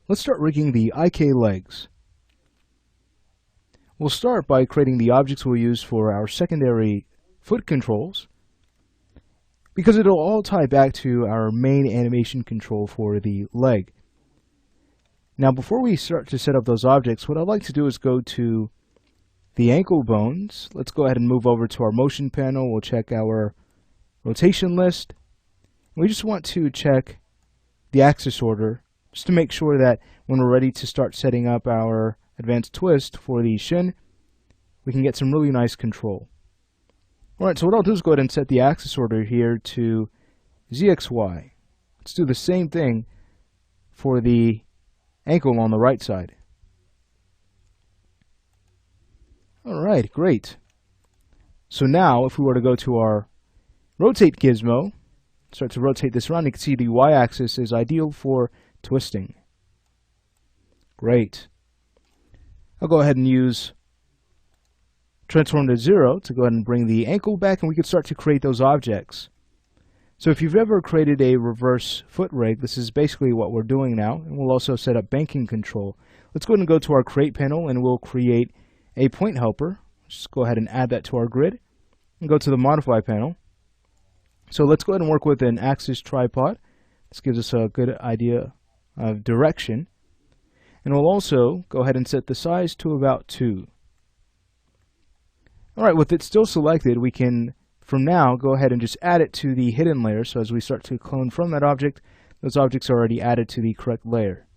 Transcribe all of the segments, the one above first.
Let's start rigging the IK legs. We'll start by creating the objects we'll use for our secondary foot controls, because it'll all tie back to our main animation control for the leg. Now before we start to set up those objects, what I'd like to do is go to the ankle bones. Let's go ahead and move over to our motion panel. We'll check our rotation list. We just want to check the axis order just to make sure that when we're ready to start setting up our advanced twist for the shin, we can get some really nice control. Alright, so what I'll do is go ahead and set the axis order here to ZXY. Let's do the same thing for the ankle on the right side. Alright, great. So now if we were to go to our rotate gizmo, start to rotate this around, you can see the y-axis is ideal for twisting. Great. I'll go ahead and use transform to 0 to go ahead and bring the ankle back, and we can start to create those objects. So if you've ever created a reverse foot rig, this is basically what we're doing now, and we'll also set up banking control. Let's go ahead and go to our create panel, and we'll create a point helper. Just go ahead and add that to our grid, and go to the modify panel. So let's go ahead and work with an axis tripod. This gives us a good idea of direction. And we'll also go ahead and set the size to about 2. Alright, with it still selected, we can, from now, go ahead and just add it to the hidden layer. So as we start to clone from that object, those objects are already added to the correct layer.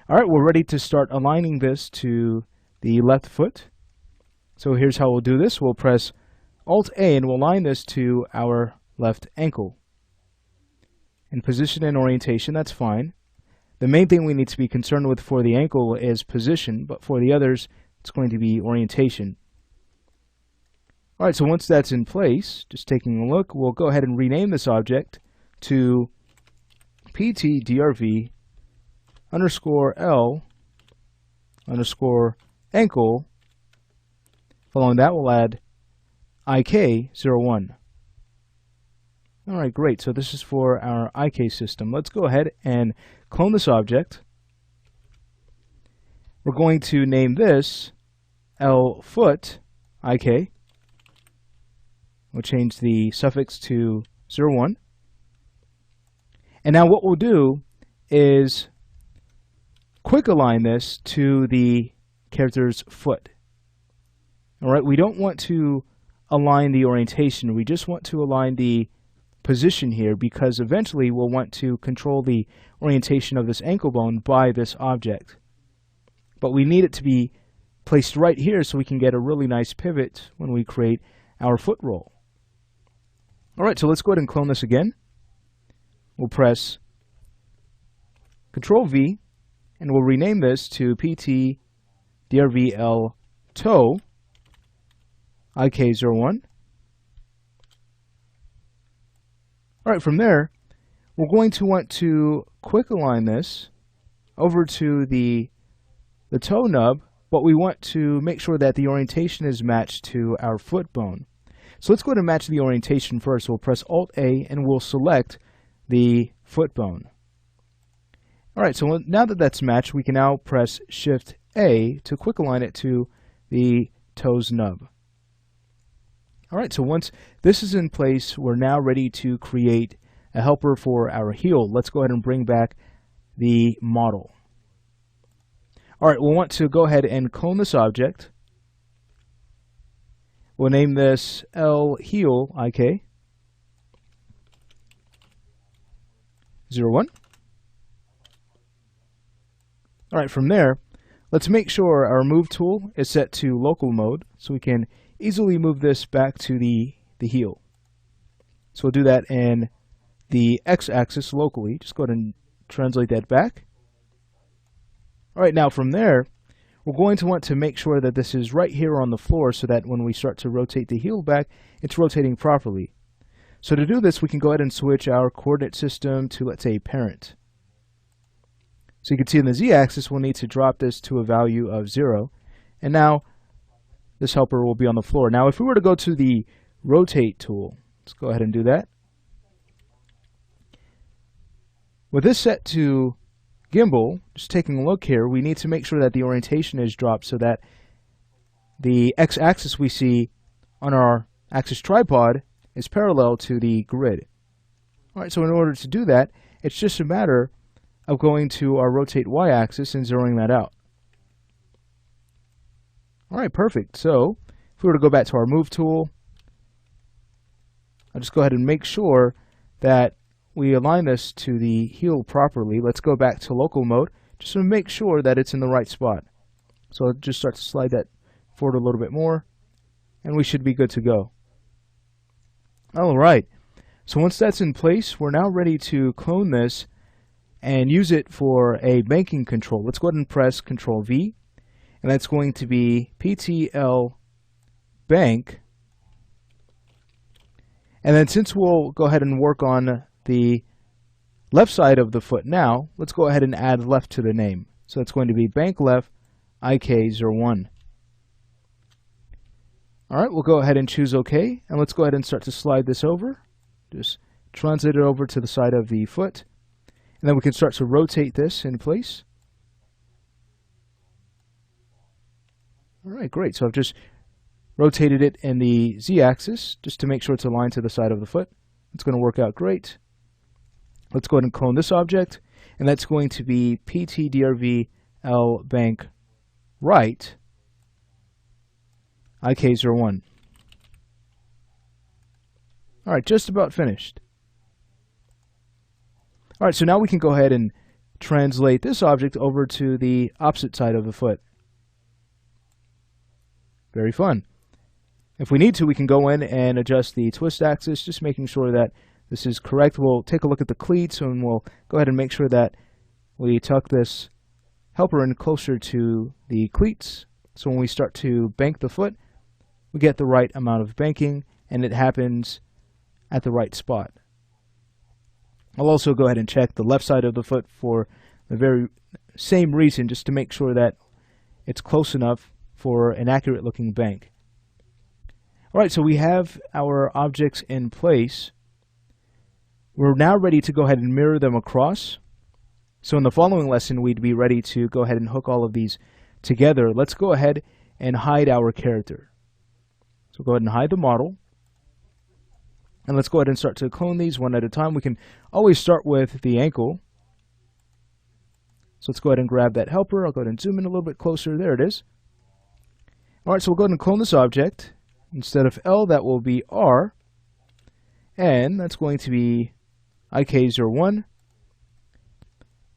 Alright, we're ready to start aligning this to the left foot. So here's how we'll do this. We'll press Alt-A and we'll align this to our left ankle. In position and orientation, that's fine. The main thing we need to be concerned with for the ankle is position, but for the others, it's going to be orientation. Alright, so once that's in place, just taking a look, we'll go ahead and rename this object to PTDRV _L _ankle. Following that, we'll add IK01. Alright, great. So this is for our IK system. Let's go ahead and clone this object. We're going to name this LFoot IK. We'll change the suffix to 01. And now what we'll do is quick align this to the character's foot. Alright, we don't want to align the orientation. We just want to align the position here, because eventually we'll want to control the orientation of this ankle bone by this object. But we need it to be placed right here so we can get a really nice pivot when we create our foot roll. Alright, so let's go ahead and clone this again. We'll press Control V and we'll rename this to PTDRVL toe IK01. Alright, from there, we're going to want to quick align this over to the toe nub, but we want to make sure that the orientation is matched to our foot bone. So let's go ahead and match the orientation first. We'll press Alt-A and we'll select the foot bone. Alright, so now that that's matched, we can now press Shift-A to quick align it to the toes nub. Alright, so once this is in place, we're now ready to create a helper for our heel. Let's go ahead and bring back the model. Alright, we'll want to go ahead and clone this object. We'll name this L heel IK 01. Alright, from there, let's make sure our move tool is set to local mode so we can easily move this back to the heel. So we'll do that in the x-axis locally. Just go ahead and translate that back. Alright, now from there, we're going to want to make sure that this is right here on the floor so that when we start to rotate the heel back, it's rotating properly. So to do this, we can go ahead and switch our coordinate system to, let's say, parent. So you can see in the z-axis, we'll need to drop this to a value of 0. And now this helper will be on the floor. Now if we were to go to the rotate tool, let's go ahead and do that. With this set to gimbal, just taking a look here, we need to make sure that the orientation is dropped so that the x-axis we see on our axis tripod is parallel to the grid. Alright, so in order to do that, it's just a matter of going to our rotate y-axis and zeroing that out. Alright, perfect. So, if we were to go back to our move tool, I'll just go ahead and make sure that we align this to the heel properly. Let's go back to local mode, just to make sure that it's in the right spot. So I'll just start to slide that forward a little bit more, and we should be good to go. Alright, so once that's in place, we're now ready to clone this and use it for a banking control. Let's go ahead and press Control V, and that's going to be PTL Bank. And then since we'll go ahead and work on the left side of the foot now, let's go ahead and add left to the name. So it's going to be Bank Left IK01. Alright, we'll go ahead and choose OK, and let's go ahead and start to slide this over. Just translate it over to the side of the foot, and then we can start to rotate this in place. Alright, great. So I've just rotated it in the z-axis just to make sure it's aligned to the side of the foot. It's going to work out great. Let's go ahead and clone this object, and that's going to be PTDRV L Bank Right IK01. Alright, just about finished. Alright, so now we can go ahead and translate this object over to the opposite side of the foot. Very fun. If we need to, we can go in and adjust the twist axis, just making sure that this is correct. We'll take a look at the cleats, and we'll go ahead and make sure that we tuck this helper in closer to the cleats. So when we start to bank the foot, we get the right amount of banking, and it happens at the right spot. I'll also go ahead and check the left side of the foot for the very same reason, just to make sure that it's close enough for an accurate looking bank. Alright, so we have our objects in place. We're now ready to go ahead and mirror them across. So in the following lesson, we'd be ready to go ahead and hook all of these together. Let's go ahead and hide our character. So go ahead and hide the model. And let's go ahead and start to clone these one at a time. We can always start with the ankle. So let's go ahead and grab that helper. I'll go ahead and zoom in a little bit closer. There it is. Alright, so we'll go ahead and clone this object. Instead of L, that will be R. And that's going to be IK01.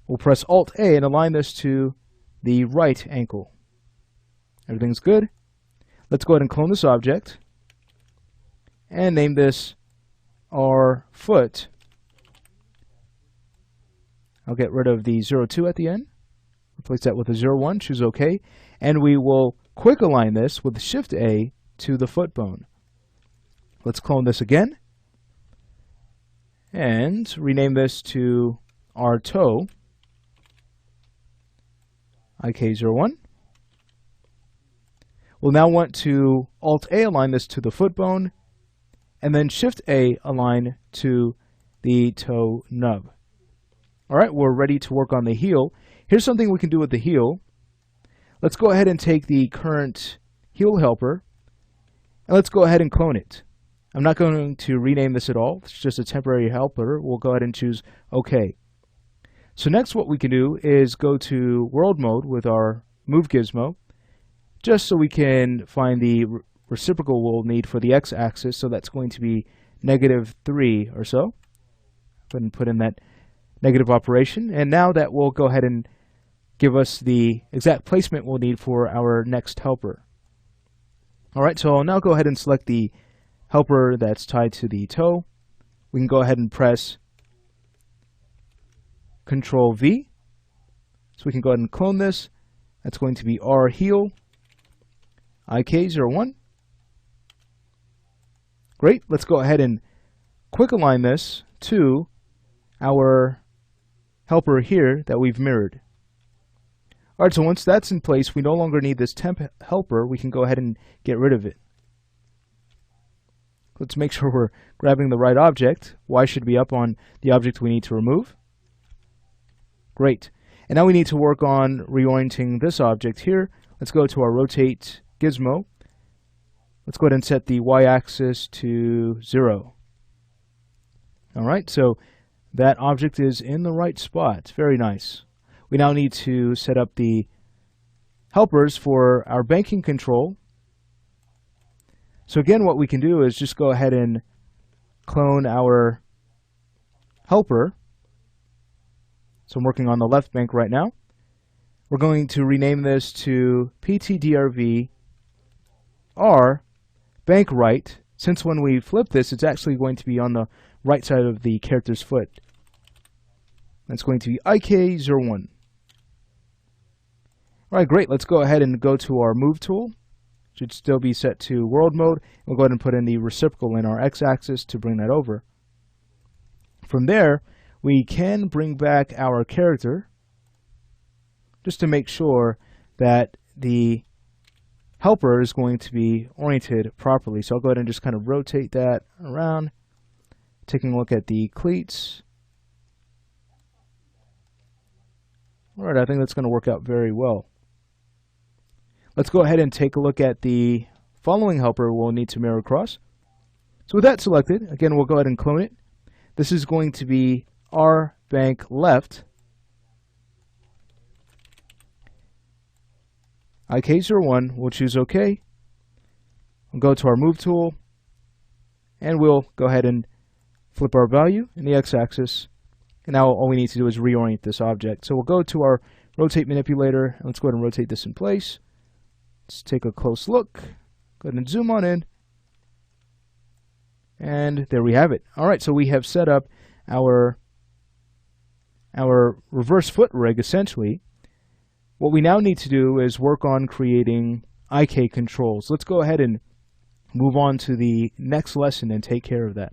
We'll press Alt-A and align this to the right ankle. Everything's good. Let's go ahead and clone this object and name this our foot. I'll get rid of the 02 at the end. Replace that with a 01, choose OK, and we will quick align this with Shift A to the foot bone. Let's clone this again and rename this to our toe, IK01. We'll now want to Alt-A align this to the foot bone, and then Shift-A align to the toe nub. Alright, we're ready to work on the heel. Here's something we can do with the heel. Let's go ahead and take the current heel helper, and let's go ahead and clone it. I'm not going to rename this at all. It's just a temporary helper. We'll go ahead and choose OK. So next what we can do is go to world mode with our move gizmo, just so we can find the reciprocal we'll need for the x-axis. So that's going to be -3 or so. Go ahead and put in that negative operation. And now that will go ahead and give us the exact placement we'll need for our next helper. Alright, so I'll now go ahead and select the helper that's tied to the toe. We can go ahead and press Control V. So we can go ahead and clone this. That's going to be R heel, IK01. Great, let's go ahead and quick align this to our helper here that we've mirrored. Alright, so once that's in place, we no longer need this temp helper. We can go ahead and get rid of it. Let's make sure we're grabbing the right object. Y should be up on the object we need to remove. Great. And now we need to work on reorienting this object here. Let's go to our rotate gizmo. Let's go ahead and set the y-axis to 0. Alright, so that object is in the right spot. Very nice. We now need to set up the helpers for our banking control. So again, what we can do is just go ahead and clone our helper. So I'm working on the left bank right now. We're going to rename this to PTDRV R bank right, since when we flip this, it's actually going to be on the right side of the character's foot. That's going to be IK01. Alright, great. Let's go ahead and go to our move tool. Should still be set to world mode. We'll go ahead and put in the reciprocal in our x-axis to bring that over. From there, we can bring back our character just to make sure that the helper is going to be oriented properly. So I'll go ahead and just kind of rotate that around, taking a look at the cleats. Alright, I think that's going to work out very well. Let's go ahead and take a look at the following helper we'll need to mirror across. So with that selected, again, we'll go ahead and clone it. This is going to be R bank left. IK01, we'll choose OK. We'll go to our move tool, and we'll go ahead and flip our value in the x-axis. And now all we need to do is reorient this object. So we'll go to our rotate manipulator, and let's go ahead and rotate this in place. Let's take a close look. Go ahead and zoom on in. And there we have it. Alright, so we have set up our reverse foot rig, essentially. What we now need to do is work on creating IK controls. Let's go ahead and move on to the next lesson and take care of that.